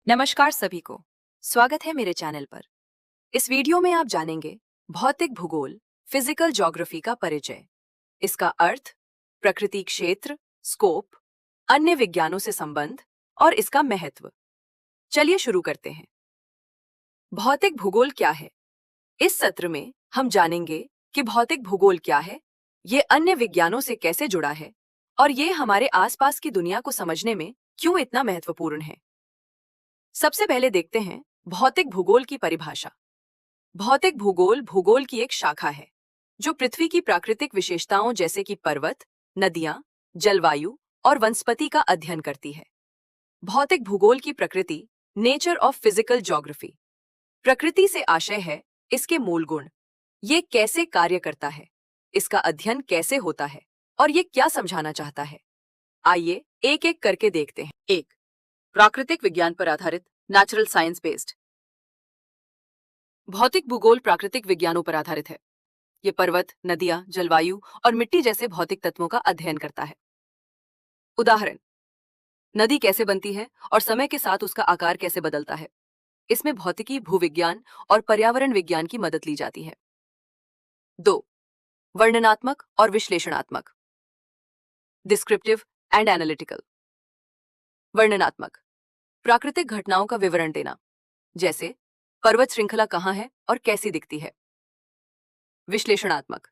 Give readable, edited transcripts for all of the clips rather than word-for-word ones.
नमस्कार सभी को। स्वागत है मेरे चैनल पर। इस वीडियो में आप जानेंगे भौतिक भूगोल फिजिकल ज्योग्राफी का परिचय, इसका अर्थ, प्रकृति क्षेत्र, स्कोप, अन्य विज्ञानों से संबंध और इसका महत्व। चलिए शुरू करते हैं। भौतिक भूगोल क्या है? इस सत्र में हम जानेंगे कि भौतिक भूगोल क्या है, ये अन्य विज्ञानों से कैसे जुड़ा है और ये हमारे आसपास की दुनिया को समझने में क्यों इतना महत्वपूर्ण है। सबसे पहले देखते हैं भौतिक भूगोल की परिभाषा। भौतिक भूगोल भूगोल की एक शाखा है जो पृथ्वी की प्राकृतिक विशेषताओं जैसे कि पर्वत, नदियां, जलवायु और वनस्पति का अध्ययन करती है। भौतिक भूगोल की प्रकृति, नेचर ऑफ फिजिकल ज्योग्राफी। प्रकृति से आशय है इसके मूल गुण, ये कैसे कार्य करता है, इसका अध्ययन कैसे होता है और ये क्या समझाना चाहता है। आइए एक एक करके देखते हैं। एक, प्राकृतिक विज्ञान पर आधारित, नेचुरल साइंस बेस्ड। भौतिक भूगोल प्राकृतिक विज्ञानों पर आधारित है। ये पर्वत, नदियां, जलवायु और मिट्टी जैसे भौतिक तत्वों का अध्ययन करता है। उदाहरण, नदी कैसे बनती है और समय के साथ उसका आकार कैसे बदलता है। इसमें भौतिकी, भूविज्ञान और पर्यावरण विज्ञान की मदद ली जाती है। 2, वर्णनात्मक और विश्लेषणात्मक, डिस्क्रिप्टिव एंड एनालिटिकल। वर्णनात्मक, प्राकृतिक घटनाओं का विवरण देना, जैसे पर्वत श्रृंखला कहाँ है और कैसी दिखती है। विश्लेषणात्मक,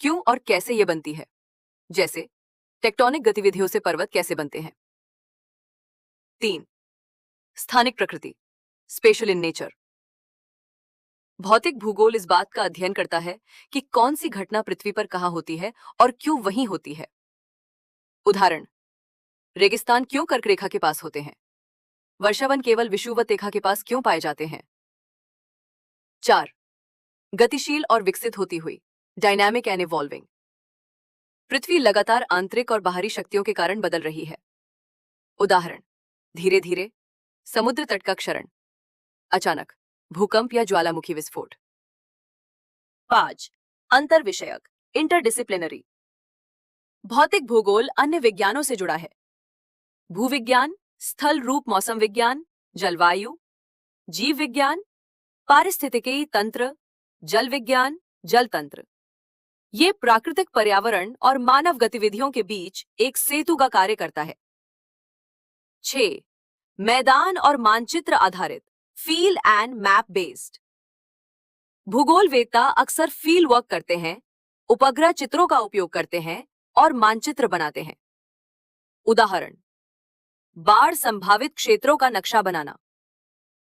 क्यों और कैसे ये बनती है, जैसे टेक्टोनिक गतिविधियों से पर्वत कैसे बनते हैं। 3, स्थानिक प्रकृति, स्पेशल इन नेचर। भौतिक भूगोल इस बात का अध्ययन करता है कि कौन सी घटना पृथ्वी पर कहाँ होती है और क्यों वहीं होती है। उदाहरण, रेगिस्तान क्यों कर्क रेखा के पास होते हैं, वर्षावन केवल विषुवत रेखा के पास क्यों पाए जाते हैं। 4, गतिशील और विकसित होती हुई, डायनामिक एंड इवॉल्विंग। पृथ्वी लगातार आंतरिक और बाहरी शक्तियों के कारण बदल रही है। उदाहरण, धीरे धीरे समुद्र तट का क्षरण, अचानक भूकंप या ज्वालामुखी विस्फोट। 5, अंतर विषयक, इंटरडिसिप्लिनरी। भौतिक भूगोल अन्य विज्ञानों से जुड़ा है। भूविज्ञान, स्थल रूप मौसम विज्ञान, जलवायु, जीव विज्ञान, पारिस्थितिकी तंत्र, जल विज्ञान, जल तंत्र। ये प्राकृतिक पर्यावरण और मानव गतिविधियों के बीच एक सेतु का कार्य करता है। 6, मैदान और मानचित्र आधारित, फील्ड एंड मैप बेस्ड। भूगोलवेत्ता अक्सर फील्ड वर्क करते हैं, उपग्रह चित्रों का उपयोग करते हैं और मानचित्र बनाते हैं। उदाहरण, बाढ़ संभावित क्षेत्रों का नक्शा बनाना।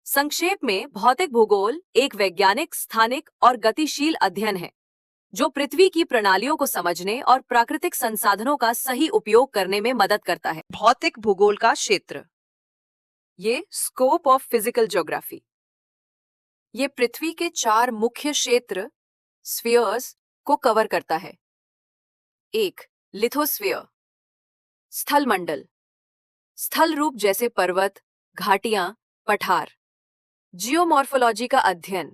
संक्षेप में, भौतिक भूगोल एक वैज्ञानिक, स्थानिक और गतिशील अध्ययन है जो पृथ्वी की प्रणालियों को समझने और प्राकृतिक संसाधनों का सही उपयोग करने में मदद करता है। भौतिक भूगोल का क्षेत्र, ये स्कोप ऑफ फिजिकल ज्योग्राफी। ये पृथ्वी के 4 मुख्य क्षेत्र, स्फीयर्स, को कवर करता है। 1, लिथोस्फीयर, स्थल मंडल, स्थल रूप जैसे पर्वत, घाटियां, पठार। जियोमॉर्फोलॉजी का अध्ययन,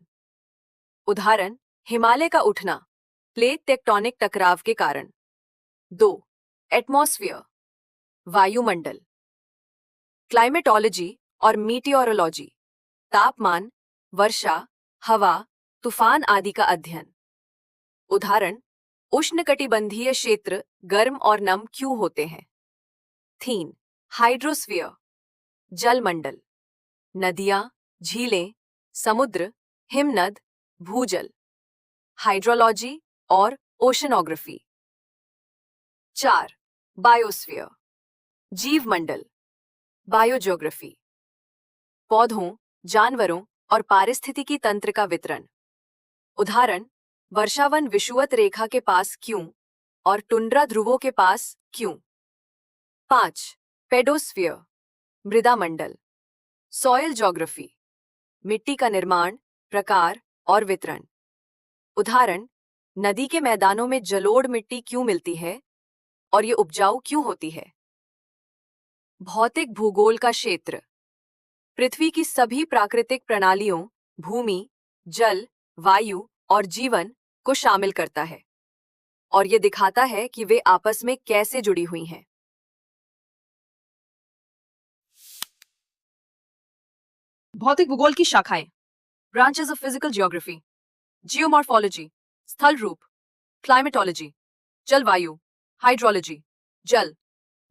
उदाहरण, हिमालय का उठना, प्लेट टेक्टोनिक टकराव के कारण। 2, एटमॉस्फेयर, वायुमंडल, क्लाइमेटोलॉजी और मीटियोरोलॉजी, तापमान, वर्षा, हवा, तूफान आदि का अध्ययन। उदाहरण, उष्णकटिबंधीय क्षेत्र गर्म और नम क्यों होते हैं। 3, हाइड्रोस्फीयर, जलमंडल, नदियां, झीलें, समुद्र, हिमनद, भूजल, हाइड्रोलॉजी और ओशनोग्राफी। 4, बायोस्फीयर, जीवमंडल, बायोज्योग्राफी, पौधों, जानवरों और पारिस्थितिकी तंत्र का वितरण। उदाहरण, वर्षावन विषुवत रेखा के पास क्यों और टुंड्रा ध्रुवों के पास क्यों। 5, पेडोस्फीयर, मृदा मंडल, सॉइल ज्योग्राफी, मिट्टी का निर्माण, प्रकार और वितरण। उदाहरण, नदी के मैदानों में जलोढ़ मिट्टी क्यों मिलती है और ये उपजाऊ क्यों होती है। भौतिक भूगोल का क्षेत्र पृथ्वी की सभी प्राकृतिक प्रणालियों, भूमि, जल, वायु और जीवन को शामिल करता है और ये दिखाता है कि वे आपस में कैसे जुड़ी हुई हैं। भौतिक भूगोल की शाखाएं। Branches of physical geography. Geomorphology, स्थल रूप। क्लाइमेटोलॉजी, जलवायु। हाइड्रोलॉजी, जल।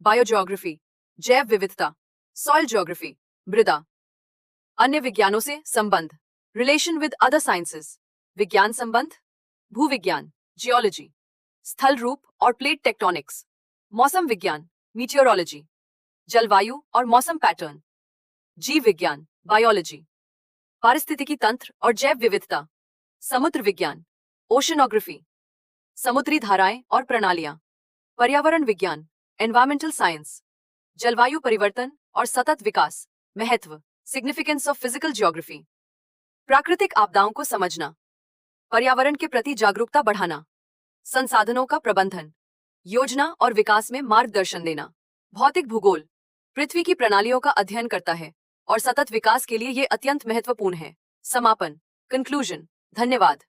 बायोजियोग्राफी, जैव विविधता। सॉइल जियोग्राफी, मृदा। अन्य विज्ञानों से संबंध। रिलेशन विद अदर साइंसेस, विज्ञान संबंध। भूविज्ञान, जियोलॉजी। स्थल रूप और प्लेट टेक्टोनिक्स, मौसम विज्ञान, मीटियोरोलॉजी। जलवायु और मौसम पैटर्न, जीव विज्ञान, बायोलॉजी। पारिस्थितिकी तंत्र और जैव विविधता, समुद्र विज्ञान, ओशनोग्राफी। समुद्री धाराएं और प्रणालियां, पर्यावरण विज्ञान, एनवायरमेंटल साइंस। जलवायु परिवर्तन और सतत विकास, महत्व, सिग्निफिकेंस ऑफ फिजिकल जियोग्राफी। प्राकृतिक आपदाओं को समझना, पर्यावरण के प्रति जागरूकता बढ़ाना। संसाधनों का प्रबंधन, योजना और विकास में मार्गदर्शन देना। भौतिक भूगोल पृथ्वी की प्रणालियों का अध्ययन करता है और सतत विकास के लिए ये अत्यंत महत्वपूर्ण है। समापन, कंक्लूजन। धन्यवाद।